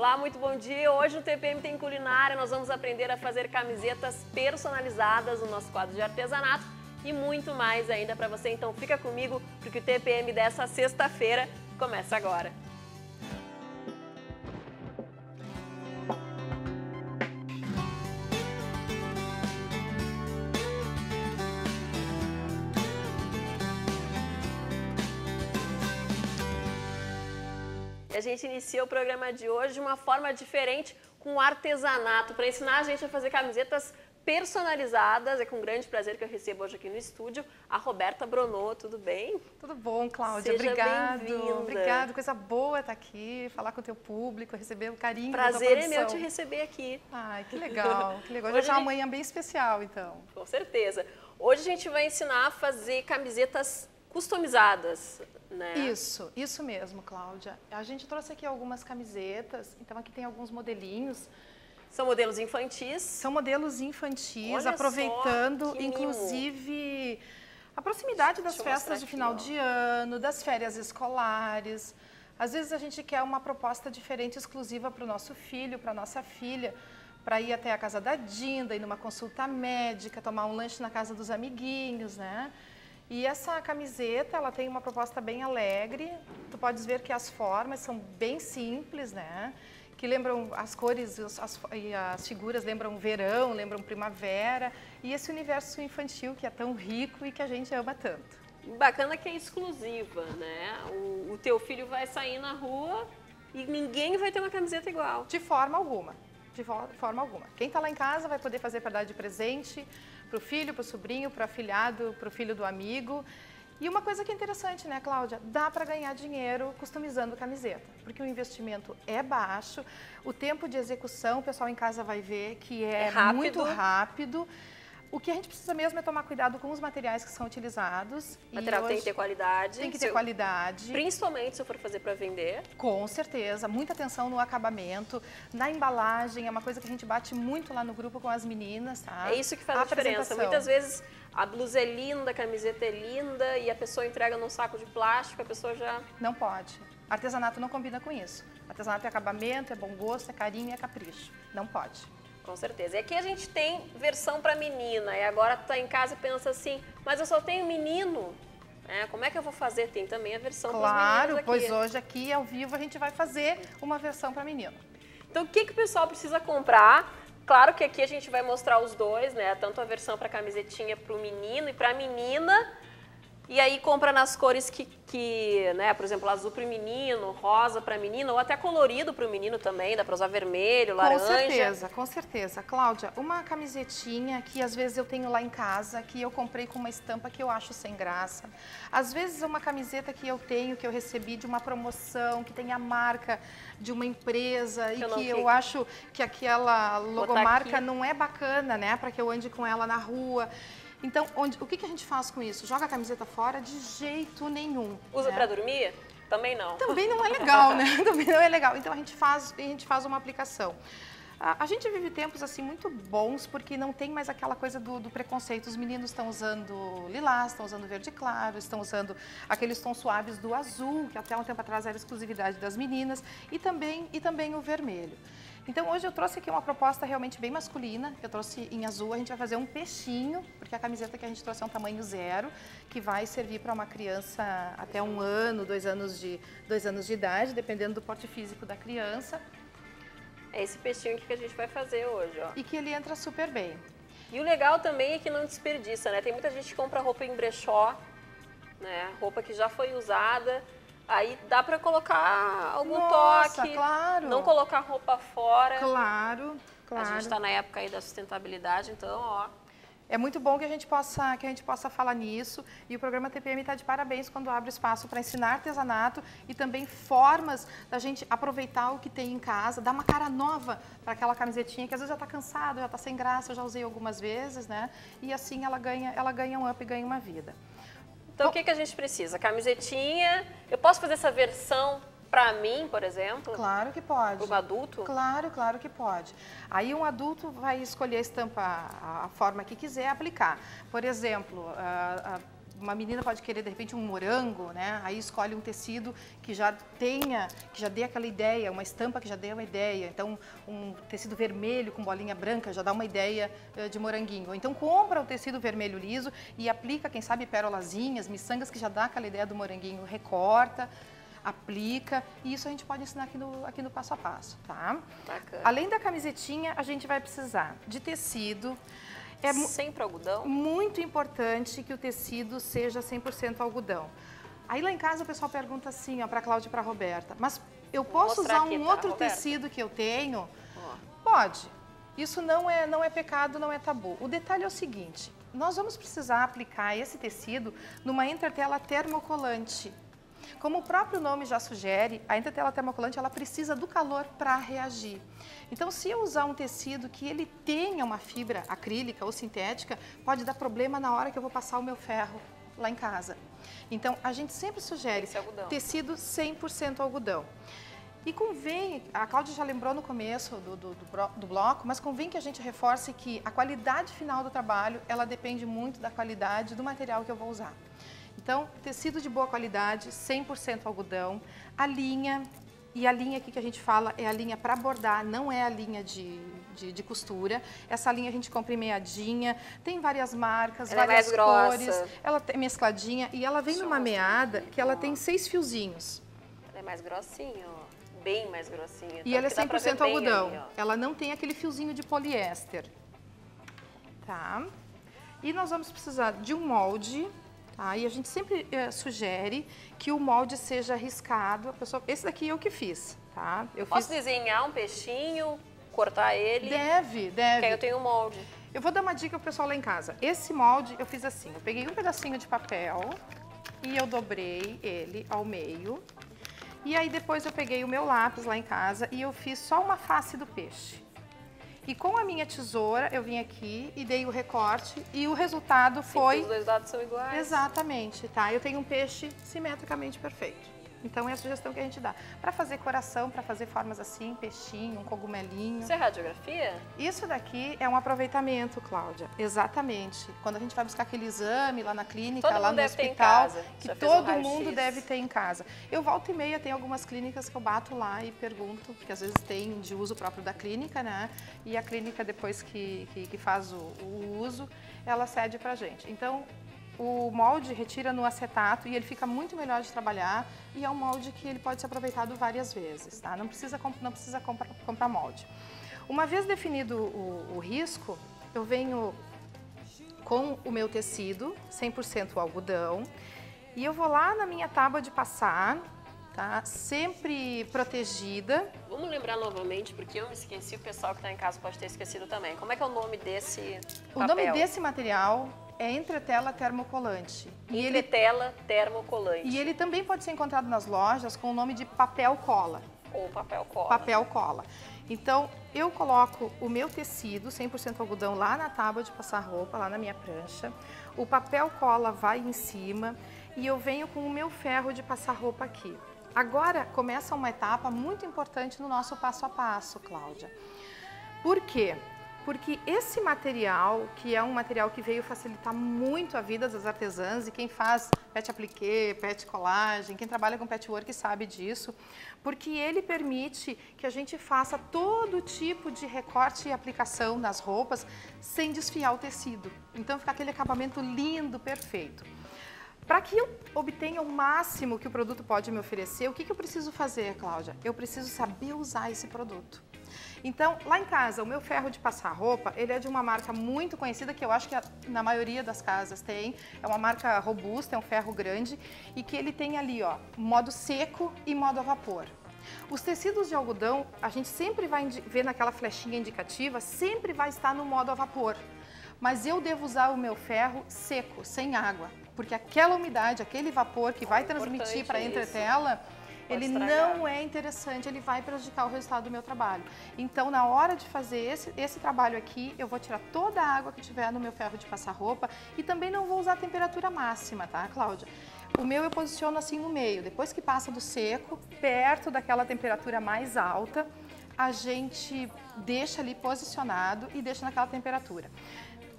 Olá, muito bom dia. Hoje no TPM tem culinária, nós vamos aprender a fazer camisetas personalizadas no nosso quadro de artesanato e muito mais ainda para você. Então fica comigo, porque o TPM dessa sexta-feira começa agora. E a gente inicia o programa de hoje de uma forma diferente, com artesanato, para ensinar a gente a fazer camisetas personalizadas. É com grande prazer que eu recebo hoje aqui no estúdio a Roberta Bronot. Tudo bem? Tudo bom, Cláudia. Seja Obrigado. Obrigado, coisa boa estar aqui, falar com o teu público, receber o carinho da tua Prazer é produção. meu te receber aqui. Ai, que legal, que legal. Hoje Hoje é uma manhã bem especial, então. Com certeza. Hoje a gente vai ensinar a fazer camisetas customizadas, né? Isso mesmo, Cláudia. A gente trouxe aqui algumas camisetas, então aqui tem alguns modelinhos. São modelos infantis. São modelos infantis, Olha aproveitando, só, que mimo. inclusive, a proximidade das Deixa eu festas de mostrar final aqui, ó. de ano, das férias escolares. Às vezes a gente quer uma proposta diferente, exclusiva para o nosso filho, para a nossa filha, para ir até a casa da Dinda, ir numa consulta médica, tomar um lanche na casa dos amiguinhos, né? E essa camiseta, ela tem uma proposta bem alegre. Tu podes ver que as formas são bem simples, né? Que lembram as cores e as figuras lembram verão, lembram primavera. E esse universo infantil que é tão rico e que a gente ama tanto. Bacana que é exclusiva, né? O teu filho vai sair na rua e ninguém vai ter uma camiseta igual. De forma alguma. De forma alguma. Quem está lá em casa vai poder fazer para dar de presente para o filho, para o sobrinho, para o afilhado, para o filho do amigo. E uma coisa que é interessante, né, Cláudia? Dá para ganhar dinheiro customizando camiseta, porque o investimento é baixo, o tempo de execução, o pessoal em casa vai ver que é muito rápido. O que a gente precisa mesmo é tomar cuidado com os materiais que são utilizados. O material tem que ter qualidade. Tem que ter qualidade. Principalmente se eu for fazer para vender. Com certeza. Muita atenção no acabamento, na embalagem. É uma coisa que a gente bate muito lá no grupo com as meninas, tá? É isso que faz a diferença. Muitas vezes a blusa é linda, a camiseta é linda e a pessoa entrega num saco de plástico, a pessoa já... Não pode. Artesanato não combina com isso. Artesanato é acabamento, é bom gosto, é carinho, é capricho. Não pode. Com certeza. E aqui a gente tem versão para menina. E agora tu tá em casa e pensa assim, mas eu só tenho menino. Como é que eu vou fazer? Tem também a versão para os meninos aqui. Claro, pois hoje aqui ao vivo a gente vai fazer uma versão para menino. Então o que o pessoal precisa comprar? Claro que aqui a gente vai mostrar os dois, né? Tanto a versão para camisetinha para o menino e para a menina. E aí compra nas cores né, por exemplo, azul para o menino, rosa para a menina, ou até colorido para o menino também, dá para usar vermelho, laranja. Com certeza, com certeza. Cláudia, uma camisetinha que às vezes eu tenho lá em casa, que eu comprei com uma estampa que eu acho sem graça. Às vezes uma camiseta que eu tenho, que eu recebi de uma promoção, que tem a marca de uma empresa e que eu acho que aquela logomarca não é bacana, né, para que eu ande com ela na rua. Então, o que a gente faz com isso? Joga a camiseta fora? De jeito nenhum. Usa para dormir? Também não. Também não é legal, né? Também não é legal. Então, a gente faz uma aplicação. A gente vive tempos assim muito bons porque não tem mais aquela coisa do preconceito. Os meninos estão usando lilás, estão usando verde claro, estão usando aqueles tons suaves do azul, que até um tempo atrás era exclusividade das meninas, e também o vermelho. Então hoje eu trouxe aqui uma proposta realmente bem masculina, eu trouxe em azul, a gente vai fazer um peixinho, porque a camiseta que a gente trouxe é um tamanho 0, que vai servir para uma criança até 1 ano, 2 anos de idade, dependendo do porte físico da criança. É esse peixinho aqui que a gente vai fazer hoje, ó. E que ele entra super bem. E o legal também é que não desperdiça, né? Tem muita gente que compra roupa em brechó, né? Roupa que já foi usada. Aí dá para colocar algum toque, claro. Não colocar roupa fora. Claro. A gente está na época aí da sustentabilidade, então, ó. É muito bom que a gente possa falar nisso, e o programa TPM está de parabéns quando abre espaço para ensinar artesanato e também formas da gente aproveitar o que tem em casa, dar uma cara nova para aquela camisetinha que às vezes já está cansada, já está sem graça, eu já usei algumas vezes, né? E assim ela ganha um up e ganha uma vida. Então, o que a gente precisa? Camisetinha. Eu posso fazer essa versão para mim, por exemplo? Claro que pode. Para um adulto? Claro que pode. Aí um adulto vai escolher a estampa, a forma que quiser aplicar. Por exemplo, uma menina pode querer, de repente, um morango, né? Aí escolhe um tecido que já tenha, que já dê aquela ideia, uma estampa que já dê uma ideia. Então, um tecido vermelho com bolinha branca já dá uma ideia de moranguinho. Ou então, compra o tecido vermelho liso e aplica, quem sabe, pérolazinhas, miçangas, que já dá aquela ideia do moranguinho. Recorta, aplica, e isso a gente pode ensinar aqui no passo a passo, tá? Bacana. Além da camisetinha, a gente vai precisar de tecido. É sempre algodão? Muito importante que o tecido seja 100% algodão. Aí lá em casa o pessoal pergunta assim, ó, para a Cláudia e para a Roberta, mas eu posso usar um outro tecido que eu tenho? Pode. Isso não é pecado, não é tabu. O detalhe é o seguinte, nós vamos precisar aplicar esse tecido numa entretela termocolante. Como o próprio nome já sugere, a entretela termocolante ela precisa do calor para reagir. Então, se eu usar um tecido que ele tenha uma fibra acrílica ou sintética, pode dar problema na hora que eu vou passar o meu ferro lá em casa. Então, a gente sempre sugere tecido 100% algodão. E convém, a Cláudia já lembrou no começo do bloco, mas convém que a gente reforce que a qualidade final do trabalho, ela depende muito da qualidade do material que eu vou usar. Então, tecido de boa qualidade, 100% algodão, a linha, e a linha aqui que a gente fala é a linha para bordar, não é a linha de costura. Essa linha a gente compra em meadinha, tem várias marcas, várias cores, ela é mescladinha e ela vem numa meada que ela tem 6 fiozinhos. Ela é mais grossinha, ó, bem mais grossinha. E ela é 100% algodão, ali, ela não tem aquele fiozinho de poliéster. Tá? E nós vamos precisar de um molde. E a gente sempre sugere que o molde seja riscado. Esse daqui é o que fiz, tá? Posso desenhar um peixinho, cortar ele? Deve. Porque aí eu tenho um molde. Eu vou dar uma dica pro pessoal lá em casa. Esse molde eu fiz assim, eu peguei um pedacinho de papel e eu dobrei ele ao meio. E aí depois eu peguei o meu lápis lá em casa e eu fiz só uma face do peixe. E com a minha tesoura, eu vim aqui e dei o recorte e o resultado foi... Os dois lados são iguais. Exatamente, tá? Eu tenho um peixe simetricamente perfeito. Então é a sugestão que a gente dá. Para fazer coração, para fazer formas assim, peixinho, um cogumelinho. Isso é radiografia? Isso daqui é um aproveitamento, Cláudia. Exatamente. Quando a gente vai buscar aquele exame lá na clínica, lá no hospital, que todo mundo deve ter em casa. Eu volto e meia, tem algumas clínicas que eu bato lá e pergunto, porque às vezes tem de uso próprio da clínica, né? E a clínica, depois que faz o uso, ela cede pra gente. Então, o molde retira no acetato e ele fica muito melhor de trabalhar e é um molde que ele pode ser aproveitado várias vezes, tá? Não precisa comprar molde. Uma vez definido o risco, eu venho com o meu tecido, 100% algodão, e eu vou lá na minha tábua de passar, tá? Sempre protegida. Vamos lembrar novamente, porque eu me esqueci, o pessoal que está em casa pode ter esquecido também. Como é que é o nome desse papel? O nome desse material é entretela termocolante. Entretela termocolante. E ele também pode ser encontrado nas lojas com o nome de papel cola. Ou papel cola. Papel cola. Então, eu coloco o meu tecido, 100% algodão, lá na tábua de passar roupa, lá na minha prancha. O papel cola vai em cima e eu venho com o meu ferro de passar roupa aqui. Agora, começa uma etapa muito importante no nosso passo a passo, Cláudia. Por quê? Porque esse material, que é um material que veio facilitar muito a vida das artesãs, e quem faz pet appliqué, pet colagem, quem trabalha com patchwork sabe disso, porque ele permite que a gente faça todo tipo de recorte e aplicação nas roupas sem desfiar o tecido. Então fica aquele acabamento lindo, perfeito. Para que eu obtenha o máximo que o produto pode me oferecer, o que eu preciso fazer, Cláudia? Eu preciso saber usar esse produto. Então, lá em casa, o meu ferro de passar roupa, ele é de uma marca muito conhecida, que eu acho que na maioria das casas tem. É uma marca robusta, é um ferro grande, e que ele tem ali, ó, modo seco e modo a vapor. Os tecidos de algodão, a gente sempre vai ver naquela flechinha indicativa, sempre vai estar no modo a vapor. Mas eu devo usar o meu ferro seco, sem água, porque aquela umidade, aquele vapor que vai transmitir para a entretela, ele não é interessante, ele vai prejudicar o resultado do meu trabalho. Então, na hora de fazer esse trabalho aqui, eu vou tirar toda a água que tiver no meu ferro de passar roupa e também não vou usar a temperatura máxima, tá, Cláudia? O meu eu posiciono assim no meio, depois que passa do seco, perto daquela temperatura mais alta, a gente deixa ali posicionado e deixa naquela temperatura.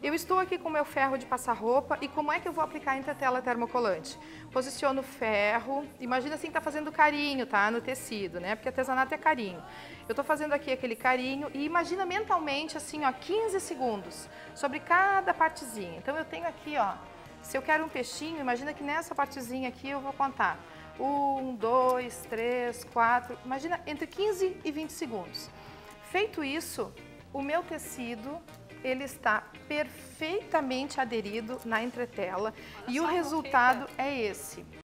Eu estou aqui com o meu ferro de passar roupa e como é que eu vou aplicar a entretela termocolante? Posiciono o ferro, imagina assim que tá fazendo carinho, tá? No tecido, né? Porque artesanato é carinho. Eu tô fazendo aqui aquele carinho e imagina mentalmente assim, ó, 15 segundos sobre cada partezinha. Então eu tenho aqui, ó, se eu quero um peixinho, imagina que nessa partezinha aqui eu vou contar 1, 2, 3, 4, imagina entre 15 e 20 segundos. Feito isso, o meu tecido ele está perfeitamente aderido na entretela e o resultado é esse.